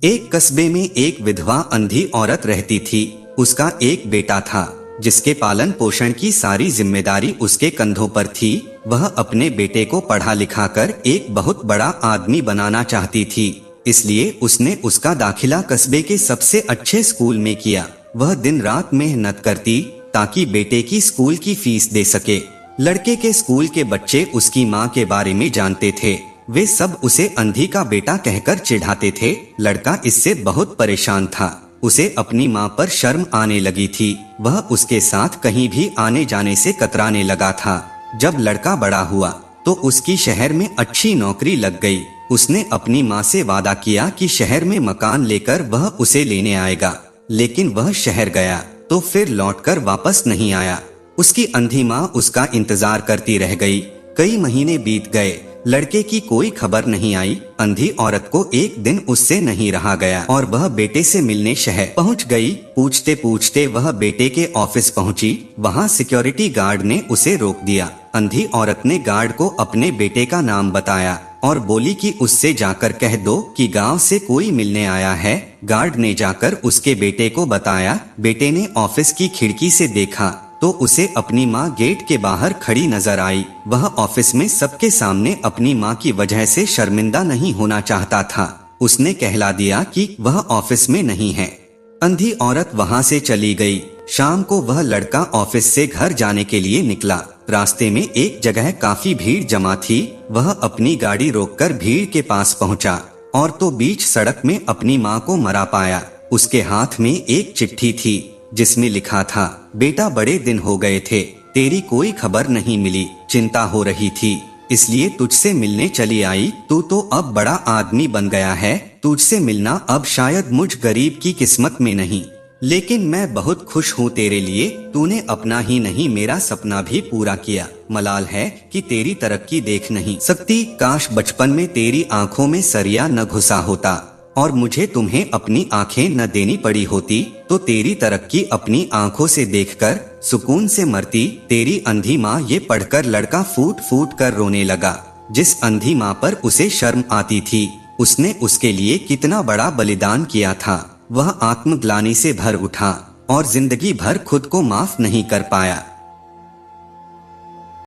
एक कस्बे में एक विधवा अंधी औरत रहती थी। उसका एक बेटा था जिसके पालन पोषण की सारी जिम्मेदारी उसके कंधों पर थी। वह अपने बेटे को पढ़ा लिखा कर एक बहुत बड़ा आदमी बनाना चाहती थी, इसलिए उसने उसका दाखिला कस्बे के सबसे अच्छे स्कूल में किया। वह दिन रात मेहनत करती ताकि बेटे की स्कूल की फीस दे सके। लड़के के स्कूल के बच्चे उसकी माँ के बारे में जानते थे। वे सब उसे अंधी का बेटा कहकर चिढ़ाते थे। लड़का इससे बहुत परेशान था। उसे अपनी माँ पर शर्म आने लगी थी। वह उसके साथ कहीं भी आने जाने से कतराने लगा था। जब लड़का बड़ा हुआ तो उसकी शहर में अच्छी नौकरी लग गई। उसने अपनी माँ से वादा किया कि शहर में मकान लेकर वह उसे लेने आएगा, लेकिन वह शहर गया तो फिर लौटकर वापस नहीं आया। उसकी अंधी माँ उसका इंतजार करती रह गई। कई महीने बीत गए, लड़के की कोई खबर नहीं आई। अंधी औरत को एक दिन उससे नहीं रहा गया और वह बेटे से मिलने शहर पहुंच गई। पूछते पूछते वह बेटे के ऑफिस पहुंची। वहां सिक्योरिटी गार्ड ने उसे रोक दिया। अंधी औरत ने गार्ड को अपने बेटे का नाम बताया और बोली कि उससे जाकर कह दो कि गांव से कोई मिलने आया है। गार्ड ने जाकर उसके बेटे को बताया। बेटे ने ऑफिस की खिड़की से देखा तो उसे अपनी माँ गेट के बाहर खड़ी नजर आई। वह ऑफिस में सबके सामने अपनी माँ की वजह से शर्मिंदा नहीं होना चाहता था। उसने कहला दिया कि वह ऑफिस में नहीं है। अंधी औरत वहाँ से चली गई। शाम को वह लड़का ऑफिस से घर जाने के लिए निकला। रास्ते में एक जगह काफी भीड़ जमा थी। वह अपनी गाड़ी रोककर भीड़ के पास पहुँचा और तो बीच सड़क में अपनी माँ को मरा पाया। उसके हाथ में एक चिट्ठी थी जिसमें लिखा था, बेटा बड़े दिन हो गए थे, तेरी कोई खबर नहीं मिली। चिंता हो रही थी इसलिए तुझसे मिलने चली आई। तू तो अब बड़ा आदमी बन गया है। तुझसे मिलना अब शायद मुझ गरीब की किस्मत में नहीं, लेकिन मैं बहुत खुश हूँ तेरे लिए। तूने अपना ही नहीं मेरा सपना भी पूरा किया। मलाल है कि तेरी तरक्की देख नहीं सकती। काश बचपन में तेरी आंखों में सरिया न घुसा होता और मुझे तुम्हें अपनी आंखें न देनी पड़ी होती, तो तेरी तरक्की अपनी आंखों से देखकर सुकून से मरती। तेरी अंधी माँ ये पढ़कर लड़का फूट फूट कर रोने लगा। जिस अंधी माँ पर उसे शर्म आती थी, उसने उसके लिए कितना बड़ा बलिदान किया था। वह आत्मग्लानि से भर उठा और जिंदगी भर खुद को माफ नहीं कर पाया।